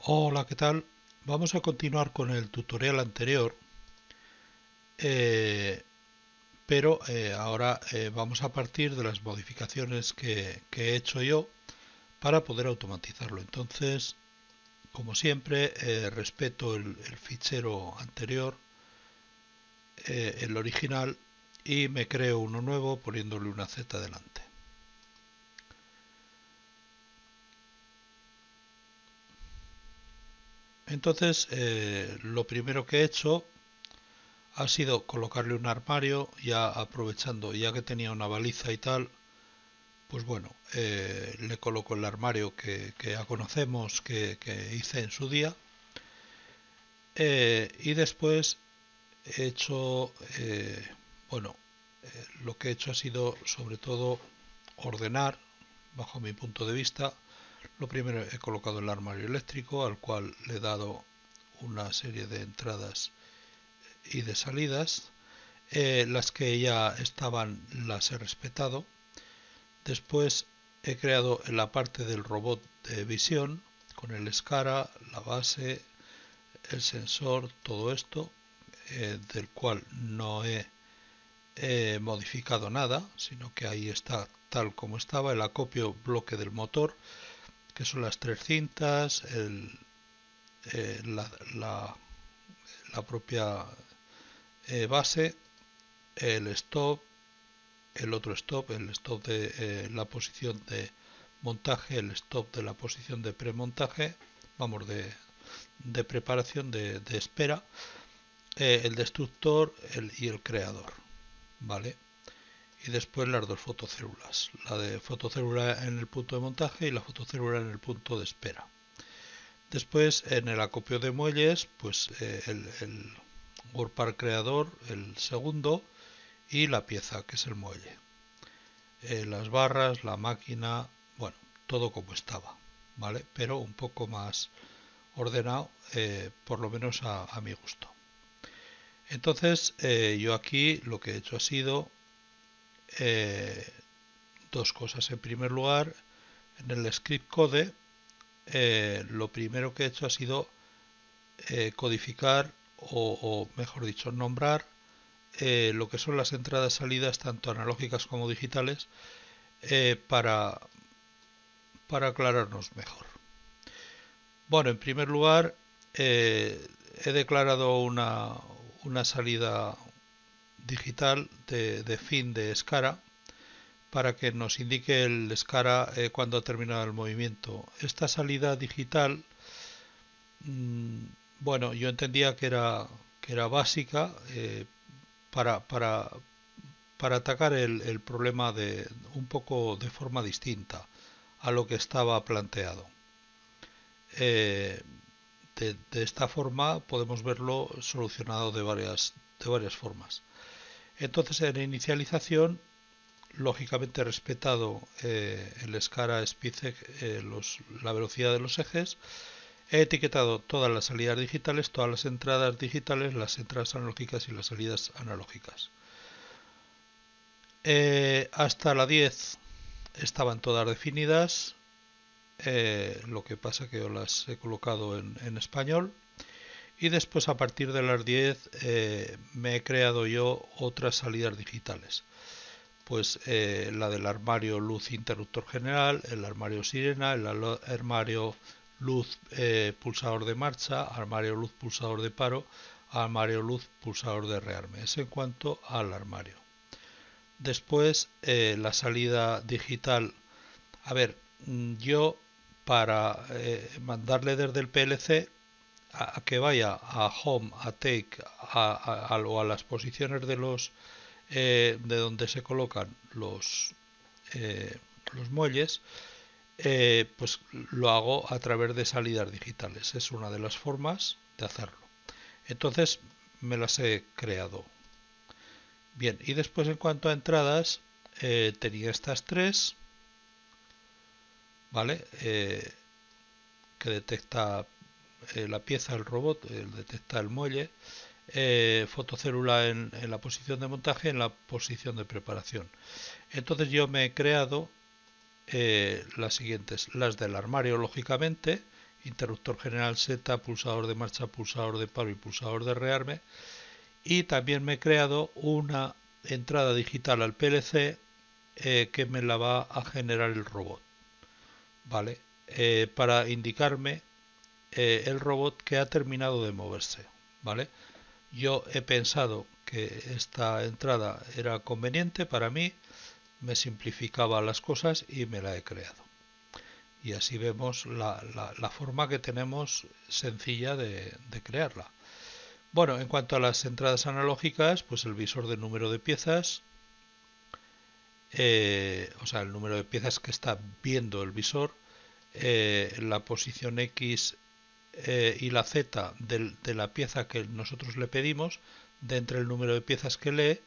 Hola, ¿qué tal? Vamos a continuar con el tutorial anterior, eh, pero ahora vamos a partir de las modificaciones que he hecho yo para poder automatizarlo. Entonces, como siempre, respeto el fichero anterior, el original, y me creo uno nuevo poniéndole una Z delante. Entonces, lo primero que he hecho ha sido colocarle un armario, ya aprovechando, ya que tenía una baliza y tal. Pues bueno, le coloco el armario que ya conocemos, que hice en su día. Y después he hecho, bueno, lo que he hecho ha sido sobre todo ordenar, bajo mi punto de vista. Lo primero he colocado el armario eléctrico, al cual le he dado una serie de entradas y de salidas. Las que ya estaban las he respetado. Después he creado en la parte del robot de visión con el SCARA, la base, el sensor, todo esto, del cual no he modificado nada, sino que ahí está tal como estaba, el acopio bloque del motor, que son las tres cintas, eh, la, la- la propia base, el stop, el stop de la posición de montaje, el stop de la posición de premontaje, vamos, de preparación de espera, el destructor y el creador, ¿vale? Y después las dos fotocélulas, la de fotocélula en el punto de montaje y la fotocélula en el punto de espera. Después en el acopio de muelles, pues el Workpar creador, el segundo, y la pieza, que es el muelle. Las barras, la máquina, bueno, todo como estaba, ¿vale? Pero un poco más ordenado, por lo menos a mi gusto. Entonces, yo aquí lo que he hecho ha sido eh, dos cosas. En primer lugar, en el script code, lo primero que he hecho ha sido codificar o, mejor dicho, nombrar lo que son las entradas-salidas, tanto analógicas como digitales, para aclararnos mejor. Bueno, en primer lugar, he declarado una salida digital de fin de SCARA para que nos indique el SCARA cuando ha terminado el movimiento. Esta salida digital, mmm, bueno, yo entendía que era básica para, para, para atacar el problema de un poco de forma distinta a lo que estaba planteado. Eh, de esta forma podemos verlo solucionado de varias formas. Entonces, en inicialización, lógicamente he respetado el SCARA SPICEC, la velocidad de los ejes. He etiquetado todas las salidas digitales, todas las entradas digitales, las entradas analógicas y las salidas analógicas. Hasta la 10 estaban todas definidas, lo que pasa que yo las he colocado en español. Y después, a partir de las 10 me he creado yo otras salidas digitales. Pues la del armario luz interruptor general, el armario sirena, el armario luz pulsador de marcha, armario luz pulsador de paro, armario luz pulsador de rearme. Es en cuanto al armario. Después la salida digital. A ver, yo para mandarle desde el PLC a que vaya a home, a take, o a las posiciones de donde se colocan los muelles, pues lo hago a través de salidas digitales. Es una de las formas de hacerlo. Entonces me las he creado. Bien, y después en cuanto a entradas, tenía estas tres, ¿vale? Que detecta la pieza, el robot, detecta el muelle, fotocélula en la posición de montaje, en la posición de preparación. Entonces yo me he creado las siguientes, las del armario lógicamente, interruptor general Z, pulsador de marcha, pulsador de paro y pulsador de rearme. Y también me he creado una entrada digital al PLC que me la va a generar el robot, ¿vale? Para indicarme el robot que ha terminado de moverse, ¿vale? Yo he pensado que esta entrada era conveniente para mí, me simplificaba las cosas y me la he creado. Y así vemos la forma que tenemos sencilla de crearla. Bueno, en cuanto a las entradas analógicas, pues el visor de número de piezas, o sea, el número de piezas que está viendo el visor, la posición X y la Z de la pieza que nosotros le pedimos, de entre el número de piezas que lee,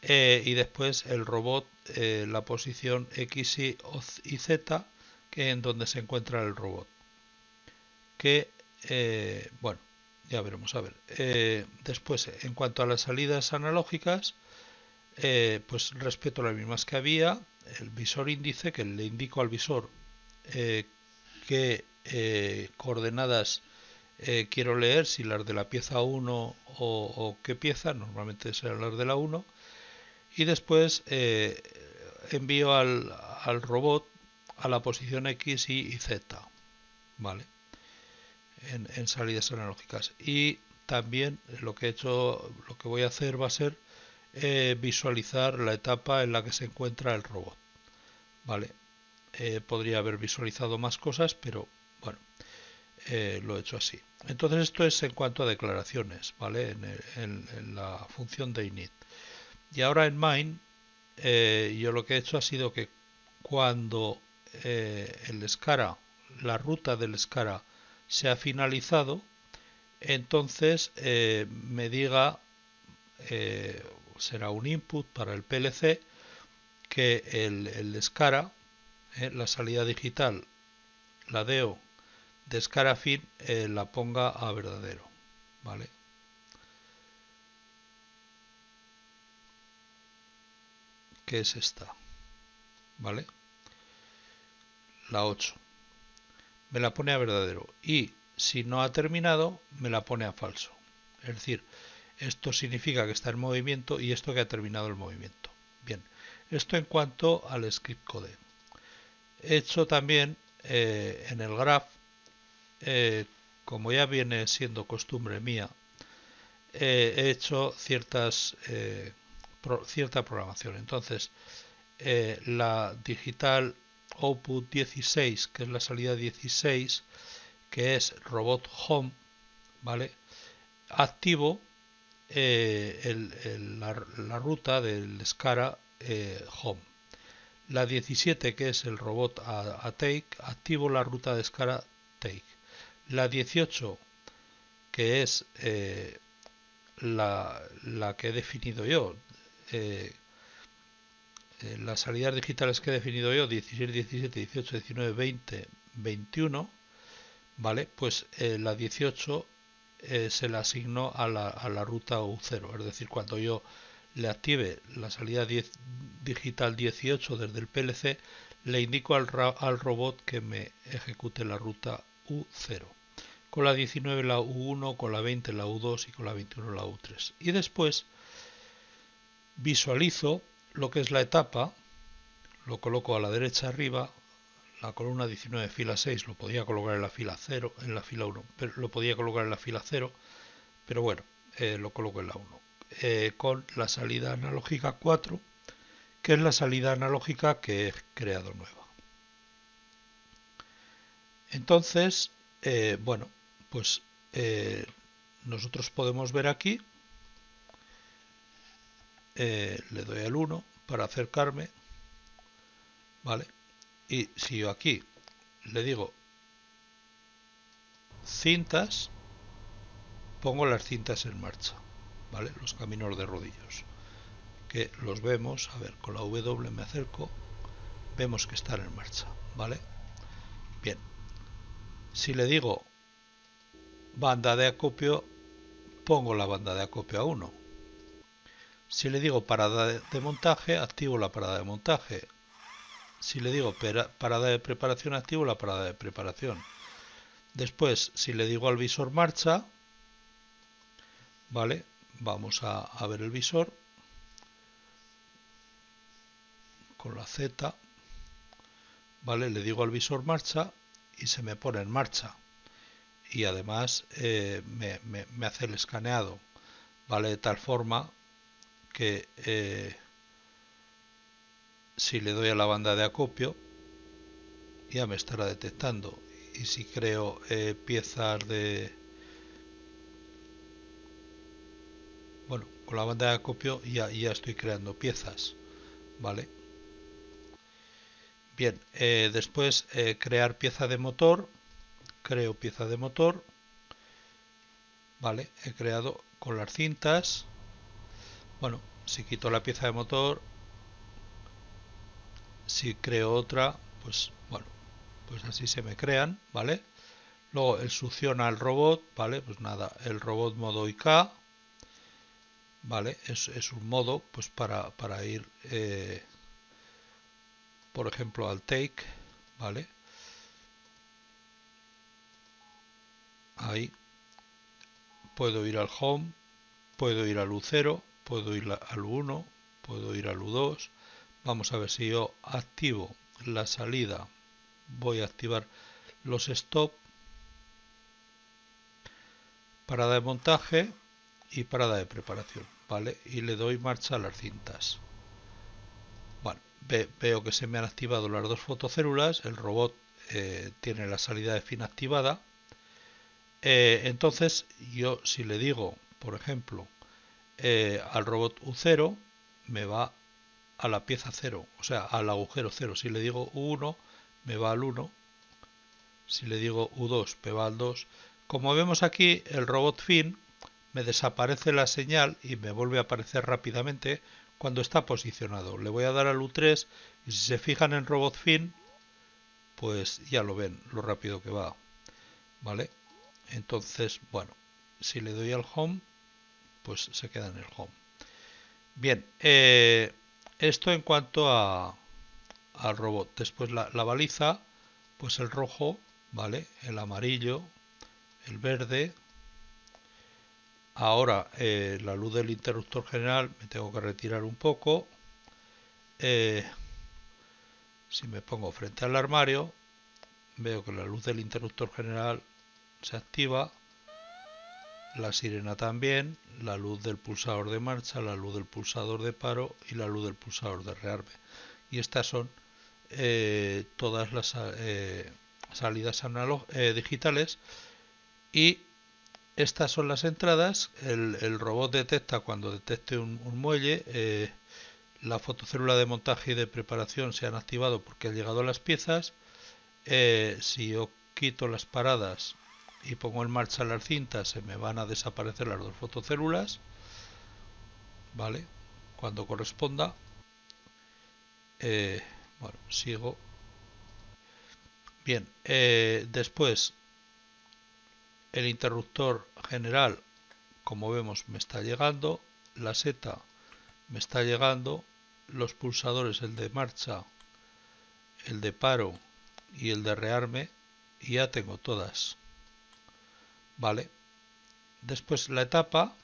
y después el robot, la posición X y Z, que en donde se encuentra el robot. Que, bueno, ya veremos, a ver. Después, en cuanto a las salidas analógicas, pues respeto las mismas que había. El visor índice, que le indico al visor qué coordenadas quiero leer, si las de la pieza 1 o qué pieza, normalmente serán las de la 1. Y después envío al robot a la posición X y Z, ¿vale? En salidas analógicas. Y también lo que voy a hacer va a ser visualizar la etapa en la que se encuentra el robot, ¿vale? Podría haber visualizado más cosas, pero bueno, lo he hecho así. Entonces esto es en cuanto a declaraciones, ¿vale? En la función de init. Y ahora en main, yo lo que he hecho ha sido que cuando el SCARA, la ruta del SCARA se ha finalizado, entonces me diga, será un input para el PLC, que el SCARA, la salida digital, la DEO de SCARA fin, la ponga a verdadero, ¿vale? Que es esta, ¿vale? La 8. Me la pone a verdadero. Y si no ha terminado, me la pone a falso. Es decir, esto significa que está en movimiento y esto que ha terminado el movimiento. Bien, esto en cuanto al script code. He hecho también en el graph, como ya viene siendo costumbre mía, he hecho cierta programación. Entonces, la digital output 16, que es la salida 16, que es robot home, ¿vale? Activo la ruta del SCARA home. La 17, que es el robot a take, activo la ruta de SCARA take. La 18, que es la que he definido yo, las salidas digitales que he definido yo, 16, 17, 18, 19, 20, 21, ¿vale? Pues la 18 se la asigno a la ruta U0, es decir, cuando yo le active la salida digital 18 desde el PLC, le indico al robot que me ejecute la ruta U0. Con la 19 la U1, con la 20 la U2 y con la 21 la U3. Y después visualizo lo que es la etapa, lo coloco a la derecha arriba, la columna 19 fila 6 lo podía colocar en la fila 0, en la fila 1, pero lo podía colocar en la fila 0, pero bueno, lo coloco en la 1, con la salida analógica 4, que es la salida analógica que he creado nueva. Entonces, bueno, pues nosotros podemos ver aquí, le doy al 1 para acercarme, ¿vale? Y si yo aquí le digo cintas, pongo las cintas en marcha, ¿vale? Los caminos de rodillos, que los vemos, a ver, con la W me acerco, vemos que están en marcha, ¿vale? Bien, si le digo banda de acopio, pongo la banda de acopio a 1. Si le digo parada de montaje, activo la parada de montaje. Si le digo parada de preparación, activo la parada de preparación. Después, si le digo al visor marcha, ¿vale? Vamos a ver el visor con la Z, ¿vale? Le digo al visor marcha y se me pone en marcha. Y además me hace el escaneado, ¿vale? De tal forma que si le doy a la banda de acopio, ya me estará detectando. Y si creo piezas de... Bueno, con la banda de acopio ya estoy creando piezas, ¿vale? Bien, después crear pieza de motor. Creo pieza de motor, ¿vale? He creado con las cintas. Bueno, si quito la pieza de motor, si creo otra, pues bueno, pues así se me crean, ¿vale? Luego el succiona al robot, ¿vale? Pues nada, el robot modo IK, ¿vale? Es un modo pues para ir, por ejemplo, al take, ¿vale? Ahí puedo ir al home, puedo ir al U0, puedo ir al U1, puedo ir al U2. Vamos a ver si yo activo la salida, voy a activar los stop, parada de montaje y parada de preparación, ¿vale? Y le doy marcha a las cintas. Bueno, veo que se me han activado las dos fotocélulas, el robot tiene la salida de fin activada. Entonces yo si le digo, por ejemplo, al robot U0, me va a la pieza 0, o sea, al agujero 0. Si le digo U1, me va al 1. Si le digo U2, me va al 2. Como vemos aquí, el robot fin me desaparece la señal y me vuelve a aparecer rápidamente cuando está posicionado. Le voy a dar al U3 y si se fijan en robot fin, pues ya lo ven, lo rápido que va, ¿vale? Entonces, bueno, si le doy al home, pues se queda en el home. Bien, esto en cuanto al robot. Después la baliza, pues el rojo, ¿vale? El amarillo, el verde. Ahora la luz del interruptor general me tengo que retirar un poco. Si me pongo frente al armario, veo que la luz del interruptor general se activa, la sirena también, la luz del pulsador de marcha, la luz del pulsador de paro y la luz del pulsador de rearme. Y estas son todas las salidas digitales, y estas son las entradas. El robot detecta cuando detecte un muelle, la fotocélula de montaje y de preparación se han activado porque han llegado las piezas. Si yo quito las paradas y pongo en marcha las cintas, se me van a desaparecer las dos fotocélulas, ¿vale? Cuando corresponda. Bueno, sigo. Bien, después el interruptor general, como vemos, me está llegando, la seta me está llegando, los pulsadores, el de marcha, el de paro y el de rearme, y ya tengo todas, ¿vale? Después la etapa,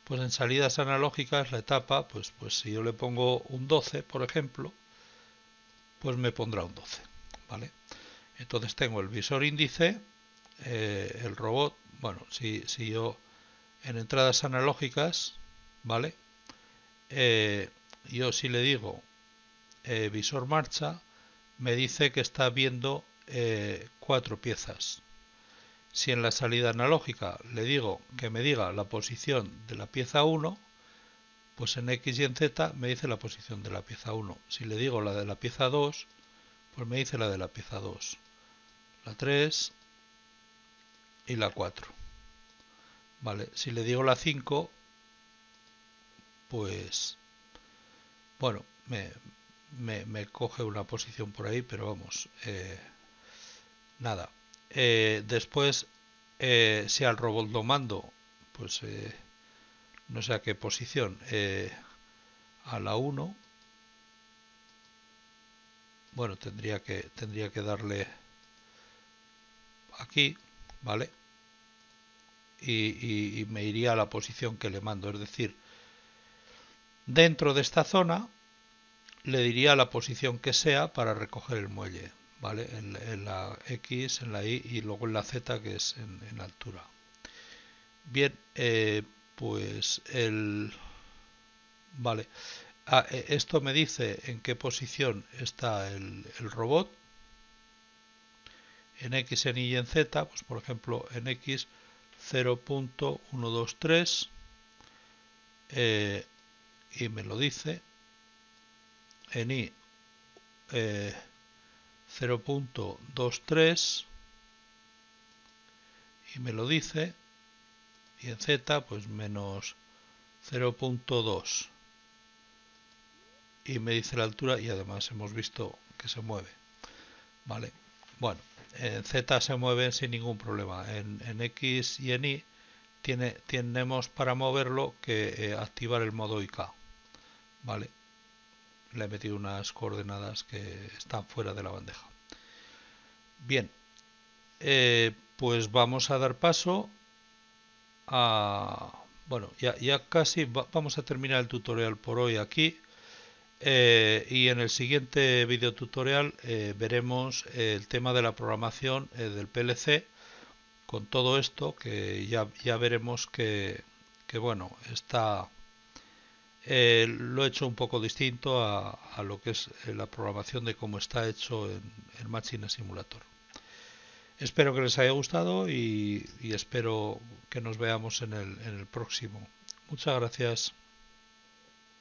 pues en salidas analógicas la etapa, pues si yo le pongo un 12, por ejemplo, pues me pondrá un 12, ¿vale? Entonces tengo el visor índice, el robot, bueno, si yo en entradas analógicas, ¿vale? Yo si le digo visor marcha, me dice que está viendo 4 piezas. Si en la salida analógica le digo que me diga la posición de la pieza 1, pues en X y en Z me dice la posición de la pieza 1. Si le digo la de la pieza 2, pues me dice la de la pieza 2, la 3 y la 4. Vale, si le digo la 5, pues bueno, me coge una posición por ahí, pero vamos, nada. Después, si al robot lo mando, pues no sé a qué posición, a la 1, bueno, tendría que darle aquí, ¿vale? Y me iría a la posición que le mando, es decir, dentro de esta zona le diría la posición que sea para recoger el muelle, ¿vale? En la X, en la Y y luego en la Z, que es en altura. Bien, pues Vale. Esto me dice en qué posición está el robot. En X, en Y y en Z, pues por ejemplo en X 0.123 y me lo dice. En Y 0.23 y me lo dice. Y en Z pues menos 0.2 y me dice la altura y además hemos visto que se mueve. Vale. Bueno, en Z se mueve sin ningún problema. En X y en Y tenemos para moverlo que activar el modo IK. Vale. Le he metido unas coordenadas que están fuera de la bandeja. Bien, pues vamos a dar paso a... Bueno, ya casi vamos a terminar el tutorial por hoy aquí. Y en el siguiente video tutorial veremos el tema de la programación del PLC con todo esto que ya veremos que bueno, lo he hecho un poco distinto a lo que es la programación de cómo está hecho en Machine Simulator. Espero que les haya gustado y espero que nos veamos en el próximo. Muchas gracias.